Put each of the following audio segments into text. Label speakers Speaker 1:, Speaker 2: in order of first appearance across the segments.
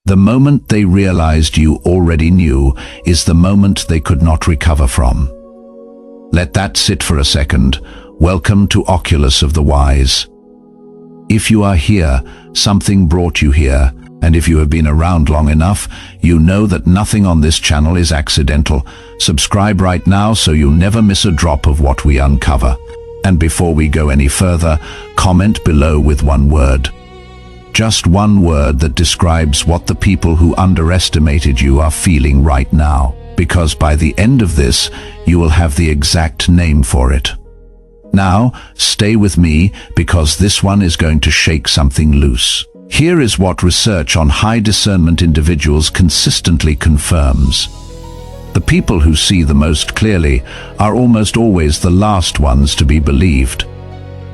Speaker 1: The moment they realized you already knew is the moment they could not recover from. Let that sit for a second. Welcome to Oculus of the Wise. If you are here, something brought you here, and if you have been around long enough, you know that nothing on this channel is accidental. Subscribe right now so you'll never miss a drop of what we uncover. And before we go any further, comment below with one word. Just one word that describes what the people who underestimated you are feeling right now, because by the end of this, you will have the exact name for it. Now, stay with me, because this one is going to shake something loose. Here is what research on high discernment individuals consistently confirms. The people who see the most clearly are almost always the last ones to be believed.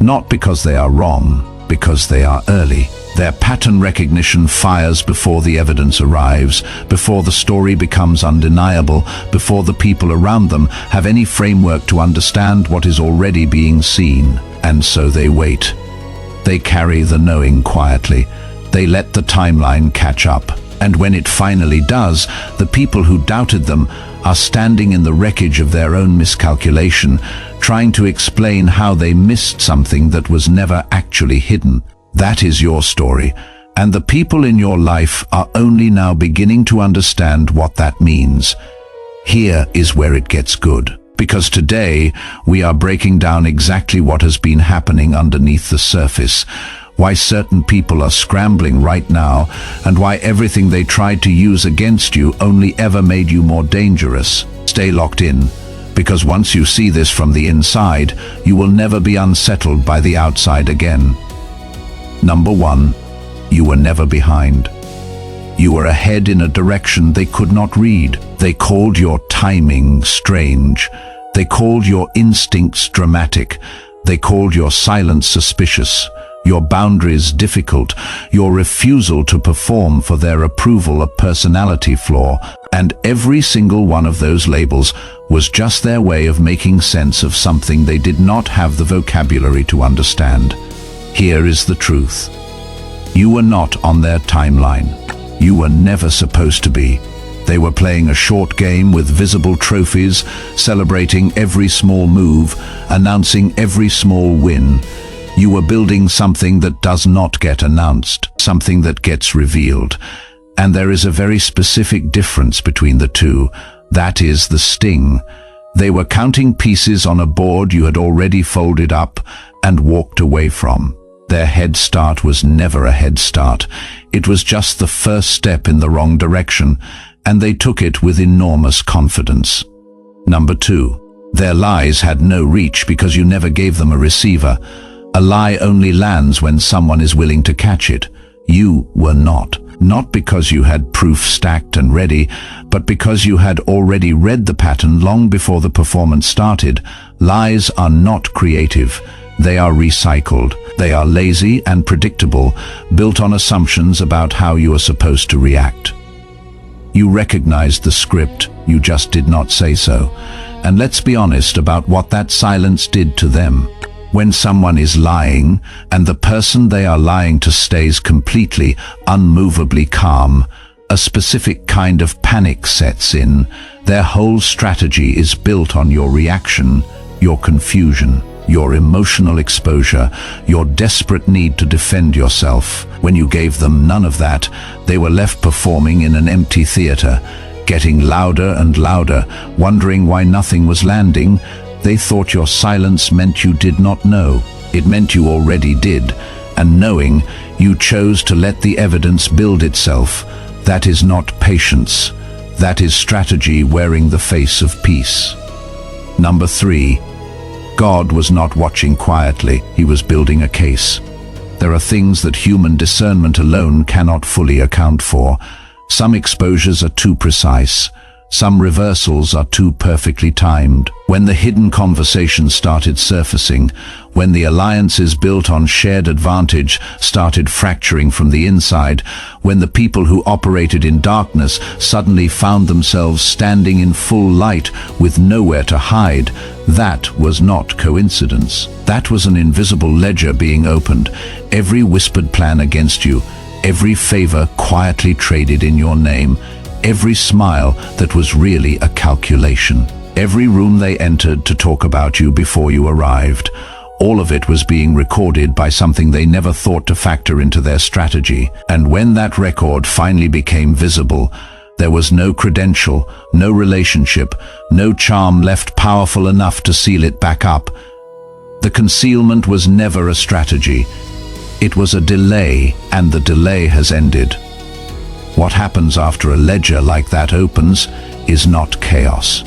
Speaker 1: Not because they are wrong, because they are early. Their pattern recognition fires before the evidence arrives, before the story becomes undeniable, before the people around them have any framework to understand what is already being seen. And so they wait. They carry the knowing quietly. They let the timeline catch up. And when it finally does, the people who doubted them are standing in the wreckage of their own miscalculation, trying to explain how they missed something that was never actually hidden. That is your story, and the people in your life are only now beginning to understand what that means. Here is where it gets good, because today we are breaking down exactly what has been happening underneath the surface, why certain people are scrambling right now, and why everything they tried to use against you only ever made you more dangerous. Stay locked in, because once you see this from the inside, you will never be unsettled by the outside again. Number 1, you were never behind. You were ahead in a direction they could not read. They called your timing strange. They called your instincts dramatic. They called your silence suspicious, your boundaries difficult, your refusal to perform for their approval a personality flaw. And every single one of those labels was just their way of making sense of something they did not have the vocabulary to understand. Here is the truth. You were not on their timeline. You were never supposed to be. They were playing a short game with visible trophies, celebrating every small move, announcing every small win. You were building something that does not get announced, something that gets revealed. And there is a very specific difference between the two. That is the sting. They were counting pieces on a board you had already folded up and walked away from. Their head start was never a head start. It was just the first step in the wrong direction, and they took it with enormous confidence. Number 2, their lies had no reach because you never gave them a receiver. A lie only lands when someone is willing to catch it. You were not. Not because you had proof stacked and ready, but because you had already read the pattern long before the performance started. Lies are not creative. They are recycled. They are lazy and predictable, built on assumptions about how you are supposed to react. You recognized the script, you just did not say so. And let's be honest about what that silence did to them. When someone is lying, and the person they are lying to stays completely, unmovably calm, a specific kind of panic sets in. Their whole strategy is built on your reaction, your confusion, your emotional exposure, your desperate need to defend yourself. When you gave them none of that, they were left performing in an empty theater, getting louder and louder, wondering why nothing was landing. They thought your silence meant you did not know. It meant you already did, and knowing, you chose to let the evidence build itself. That is not patience. That is strategy wearing the face of peace. Number 3. God was not watching quietly. He was building a case. There are things that human discernment alone cannot fully account for. Some exposures are too precise. Some reversals are too perfectly timed. When the hidden conversation started surfacing, when the alliances built on shared advantage started fracturing from the inside, when the people who operated in darkness suddenly found themselves standing in full light with nowhere to hide, that was not coincidence. That was an invisible ledger being opened. Every whispered plan against you, every favor quietly traded in your name, every smile that was really a calculation, every room they entered to talk about you before you arrived. All of it was being recorded by something they never thought to factor into their strategy. And when that record finally became visible, there was no credential, no relationship, no charm left powerful enough to seal it back up. The concealment was never a strategy. It was a delay, and the delay has ended. What happens after a ledger like that opens is not chaos.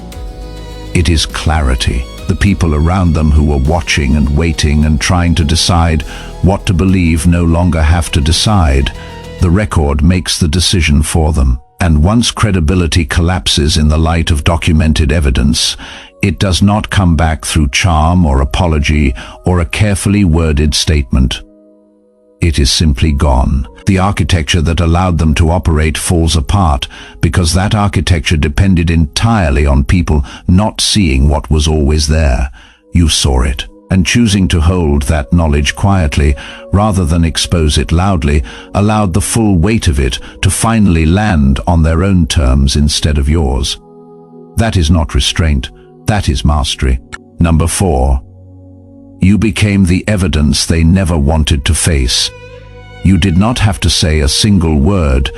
Speaker 1: It is clarity. The people around them who were watching and waiting and trying to decide what to believe no longer have to decide. The record makes the decision for them. And once credibility collapses in the light of documented evidence, it does not come back through charm or apology or a carefully worded statement. It is simply gone. The architecture that allowed them to operate falls apart because that architecture depended entirely on people not seeing what was always there. You saw it, and choosing to hold that knowledge quietly rather than expose it loudly allowed the full weight of it to finally land on their own terms instead of yours. That is not restraint, that is mastery. Number 4. You became the evidence they never wanted to face. You did not have to say a single word.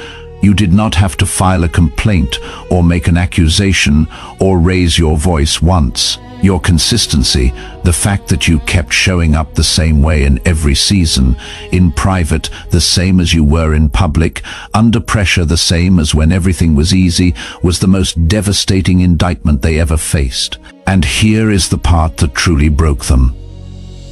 Speaker 1: You did not have to file a complaint or make an accusation or raise your voice once. Your consistency, the fact that you kept showing up the same way in every season, in private the same as you were in public, under pressure the same as when everything was easy, was the most devastating indictment they ever faced. And here is the part that truly broke them.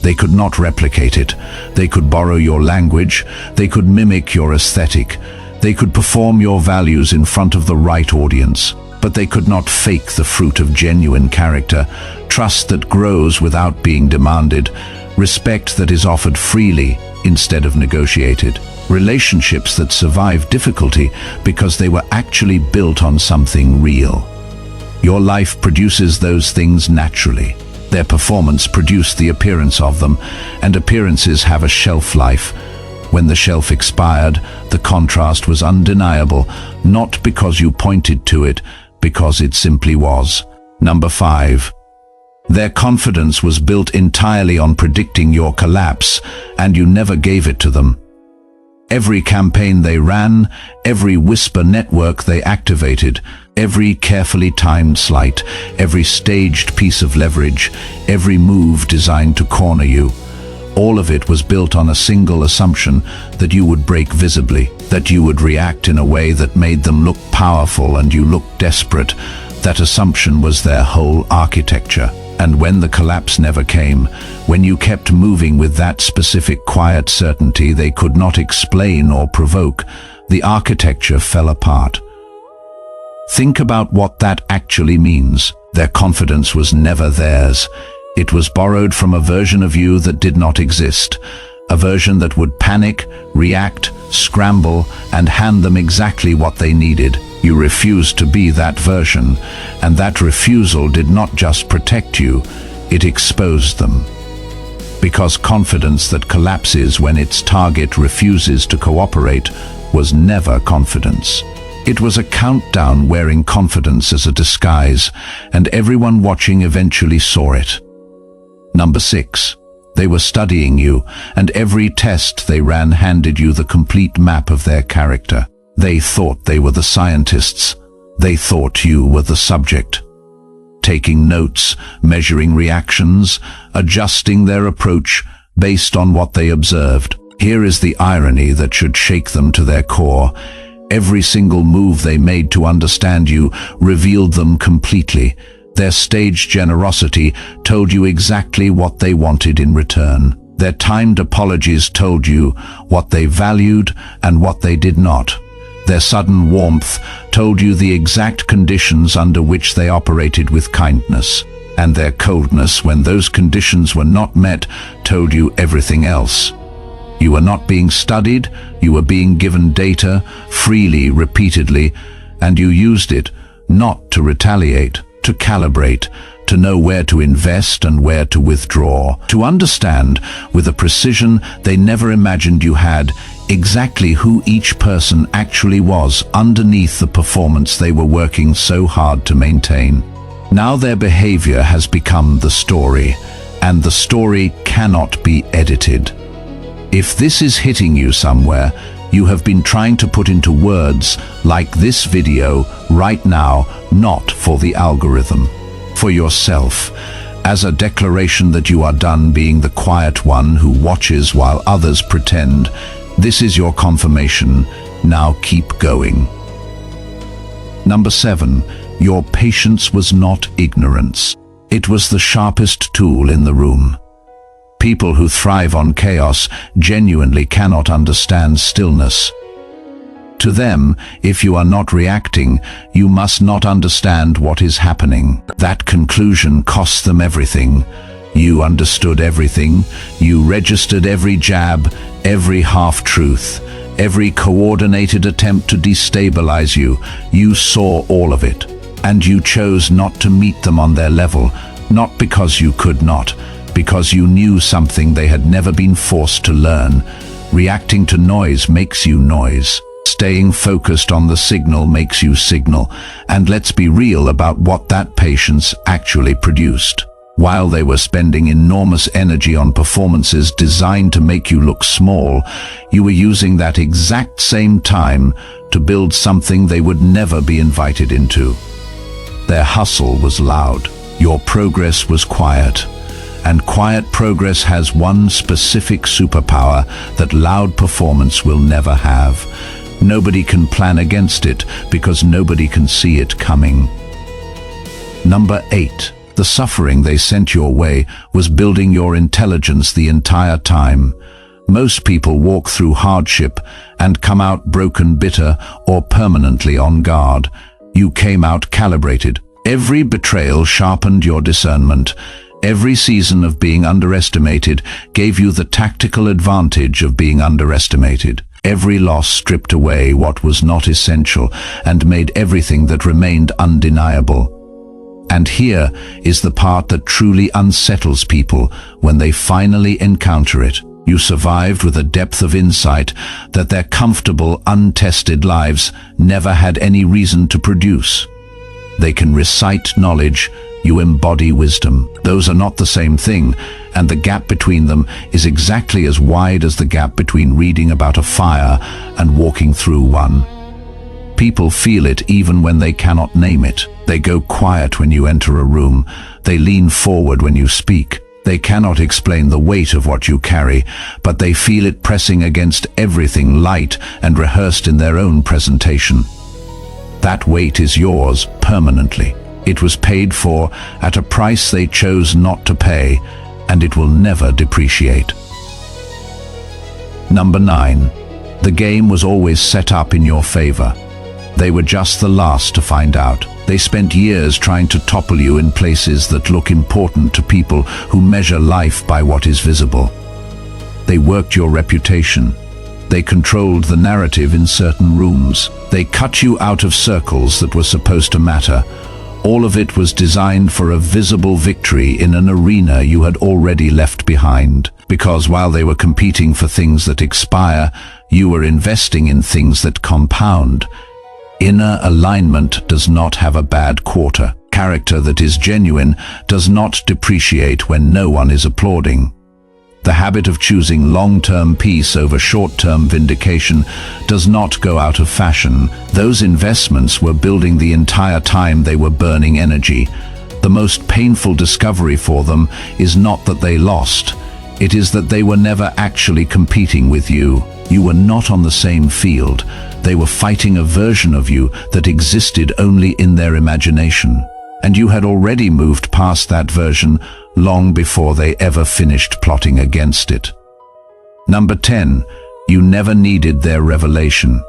Speaker 1: They could not replicate it. They could borrow your language. They could mimic your aesthetic. They could perform your values in front of the right audience. But they could not fake the fruit of genuine character, trust that grows without being demanded, respect that is offered freely instead of negotiated, relationships that survive difficulty because they were actually built on something real. Your life produces those things naturally. Their performance produced the appearance of them, and appearances have a shelf life. When the shelf expired, the contrast was undeniable, not because you pointed to it, because it simply was. Number 5. Their confidence was built entirely on predicting your collapse, and you never gave it to them. Every campaign they ran, every whisper network they activated, every carefully timed sleight, every staged piece of leverage, every move designed to corner you, all of it was built on a single assumption that you would break visibly, that you would react in a way that made them look powerful and you look desperate. That assumption was their whole architecture. And when the collapse never came, when you kept moving with that specific quiet certainty they could not explain or provoke, the architecture fell apart. Think about what that actually means. Their confidence was never theirs. It was borrowed from a version of you that did not exist, a version that would panic, react, scramble, and hand them exactly what they needed. You refused to be that version, and that refusal did not just protect you, it exposed them. Because confidence that collapses when its target refuses to cooperate was never confidence. It was a countdown wearing confidence as a disguise, and everyone watching eventually saw it. Number 6. They were studying you, and every test they ran handed you the complete map of their character. They thought they were the scientists. They thought you were the subject. Taking notes, measuring reactions, adjusting their approach based on what they observed. Here is the irony that should shake them to their core. Every single move they made to understand you revealed them completely. Their staged generosity told you exactly what they wanted in return. Their timed apologies told you what they valued and what they did not. Their sudden warmth told you the exact conditions under which they operated with kindness. And their coldness when those conditions were not met told you everything else. You were not being studied, you were being given data, freely, repeatedly, and you used it not to retaliate, to calibrate, to know where to invest and where to withdraw, to understand with a precision they never imagined you had exactly who each person actually was underneath the performance they were working so hard to maintain. Now their behavior has become the story, and the story cannot be edited. If this is hitting you somewhere, you have been trying to put into words, like this video right now, not for the algorithm, for yourself, as a declaration that you are done being the quiet one who watches while others pretend. This is your confirmation. Now keep going. Number 7. Your patience was not ignorance. It was the sharpest tool in the room. People who thrive on chaos genuinely cannot understand stillness. To them, if you are not reacting, you must not understand what is happening. That conclusion costs them everything. You understood everything. You registered every jab, every half-truth, every coordinated attempt to destabilize you. You saw all of it, and you chose not to meet them on their level, not because you could not, because you knew something they had never been forced to learn. Reacting to noise makes you noise. Staying focused on the signal makes you signal. And let's be real about what that patience actually produced. While they were spending enormous energy on performances designed to make you look small, you were using that exact same time to build something they would never be invited into. Their hustle was loud. Your progress was quiet. And quiet progress has one specific superpower that loud performance will never have. Nobody can plan against it because nobody can see it coming. Number 8. The suffering they sent your way was building your intelligence the entire time. Most people walk through hardship and come out broken, bitter, or permanently on guard. You came out calibrated. Every betrayal sharpened your discernment. Every season of being underestimated gave you the tactical advantage of being underestimated. Every loss stripped away what was not essential and made everything that remained undeniable. And here is the part that truly unsettles people when they finally encounter it. You survived with a depth of insight that their comfortable, untested lives never had any reason to produce. They can recite knowledge, you embody wisdom. Those are not the same thing, and the gap between them is exactly as wide as the gap between reading about a fire and walking through one. People feel it even when they cannot name it. They go quiet when you enter a room. They lean forward when you speak. They cannot explain the weight of what you carry, but they feel it pressing against everything light and rehearsed in their own presentation. That weight is yours permanently. It was paid for at a price they chose not to pay, and it will never depreciate. Number 9. The game was always set up in your favor. They were just the last to find out. They spent years trying to topple you in places that look important to people who measure life by what is visible. They worked your reputation. They controlled the narrative in certain rooms. They cut you out of circles that were supposed to matter. All of it was designed for a visible victory in an arena you had already left behind. Because while they were competing for things that expire, you were investing in things that compound. Inner alignment does not have a bad quarter. Character that is genuine does not depreciate when no one is applauding. The habit of choosing long-term peace over short-term vindication does not go out of fashion. Those investments were building the entire time they were burning energy. The most painful discovery for them is not that they lost. It is that they were never actually competing with you. You were not on the same field. They were fighting a version of you that existed only in their imagination. And you had already moved past that version long before they ever finished plotting against it. Number 10. You never needed their revelation.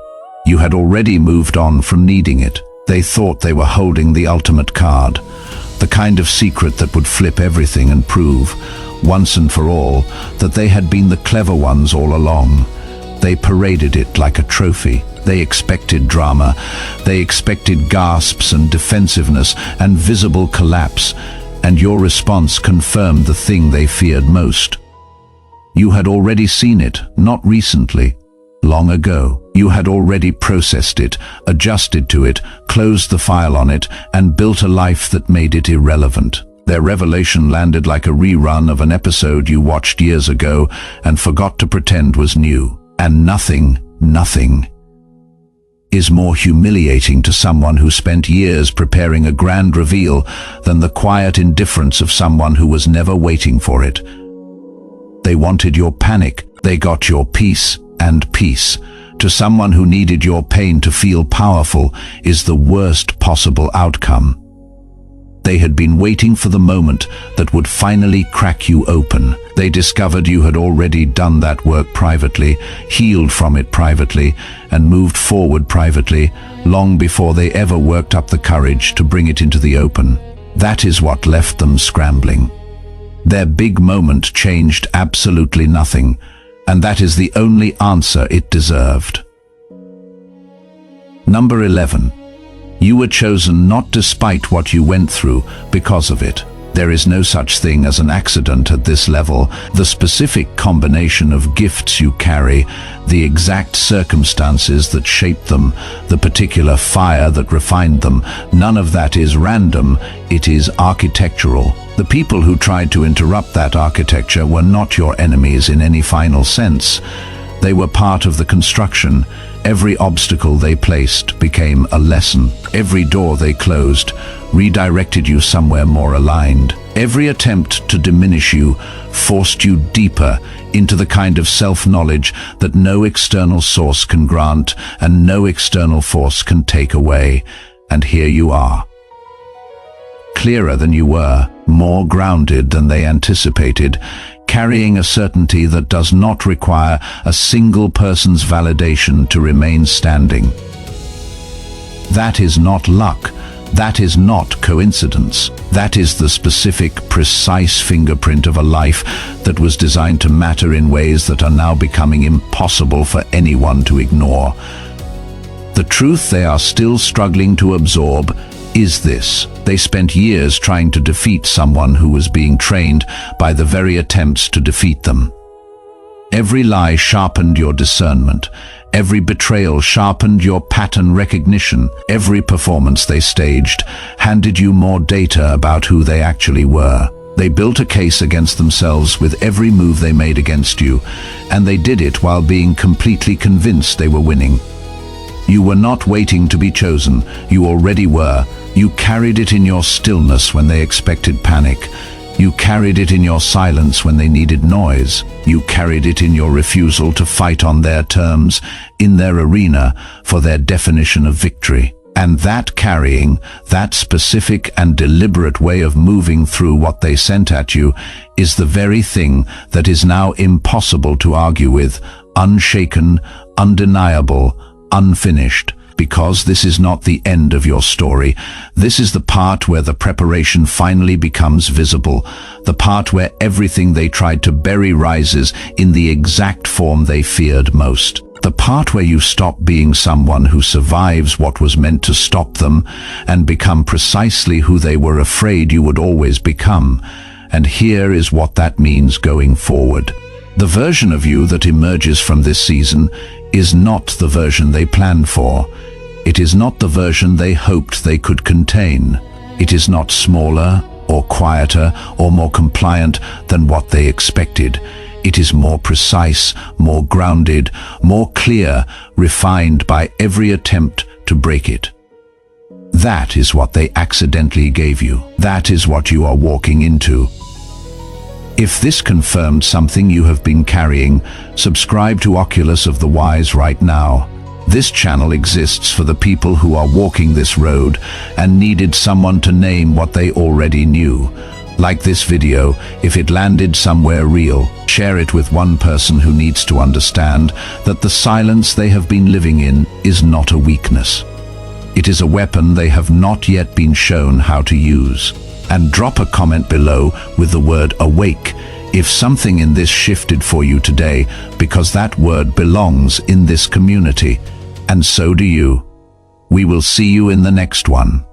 Speaker 1: You had already moved on from needing it. They thought they were holding the ultimate card, the kind of secret that would flip everything and prove, once and for all, that they had been the clever ones all along. They paraded it like a trophy. They expected drama. They expected gasps and defensiveness and visible collapse, and your response confirmed the thing they feared most. You had already seen it, not recently. long ago. You had already processed it, adjusted to it, closed the file on it, and built a life that made it irrelevant. Their revelation landed like a rerun of an episode you watched years ago and forgot to pretend was new. And nothing is more humiliating to someone who spent years preparing a grand reveal than the quiet indifference of someone who was never waiting for it. They wanted your panic, they got your peace, and peace, to someone who needed your pain to feel powerful, is the worst possible outcome. They had been waiting for the moment that would finally crack you open. They discovered you had already done that work privately, healed from it privately, and moved forward privately, long before they ever worked up the courage to bring it into the open. That is what left them scrambling. Their big moment changed absolutely nothing, and that is the only answer it deserved. Number 11. You were chosen not despite what you went through, because of it. There is no such thing as an accident at this level. The specific combination of gifts you carry, the exact circumstances that shaped them, the particular fire that refined them, none of that is random, it is architectural. The people who tried to interrupt that architecture were not your enemies in any final sense. They were part of the construction. Every obstacle they placed became a lesson. Every door they closed redirected you somewhere more aligned. Every attempt to diminish you forced you deeper into the kind of self-knowledge that no external source can grant and no external force can take away. And here you are. Clearer than you were, more grounded than they anticipated, carrying a certainty that does not require a single person's validation to remain standing. That is not luck. That is not coincidence. That is the specific, precise fingerprint of a life that was designed to matter in ways that are now becoming impossible for anyone to ignore. The truth they are still struggling to absorb is this: they spent years trying to defeat someone who was being trained by the very attempts to defeat them. Every lie sharpened your discernment. Every betrayal sharpened your pattern recognition. Every performance they staged handed you more data about who they actually were. They built a case against themselves with every move they made against you, and they did it while being completely convinced they were winning. You were not waiting to be chosen. You already were. You carried it in your stillness when they expected panic. You carried it in your silence when they needed noise. You carried it in your refusal to fight on their terms, in their arena, for their definition of victory. And that carrying, that specific and deliberate way of moving through what they sent at you, is the very thing that is now impossible to argue with, unshaken, undeniable, unfinished. Because this is not the end of your story. This is the part where the preparation finally becomes visible, the part where everything they tried to bury rises in the exact form they feared most. The part where you stop being someone who survives what was meant to stop them and become precisely who they were afraid you would always become. And here is what that means going forward. The version of you that emerges from this season is not the version they planned for. It is not the version they hoped they could contain. It is not smaller or quieter or more compliant than what they expected. It is more precise, more grounded, more clear, refined by every attempt to break it. That is what they accidentally gave you. That is what you are walking into. If this confirmed something you have been carrying, subscribe to Oculus of the Wise right now. This channel exists for the people who are walking this road and needed someone to name what they already knew. Like this video, if it landed somewhere real, share it with one person who needs to understand that the silence they have been living in is not a weakness. It is a weapon they have not yet been shown how to use. And drop a comment below with the word awake if something in this shifted for you today, because that word belongs in this community, and so do you. We will see you in the next one.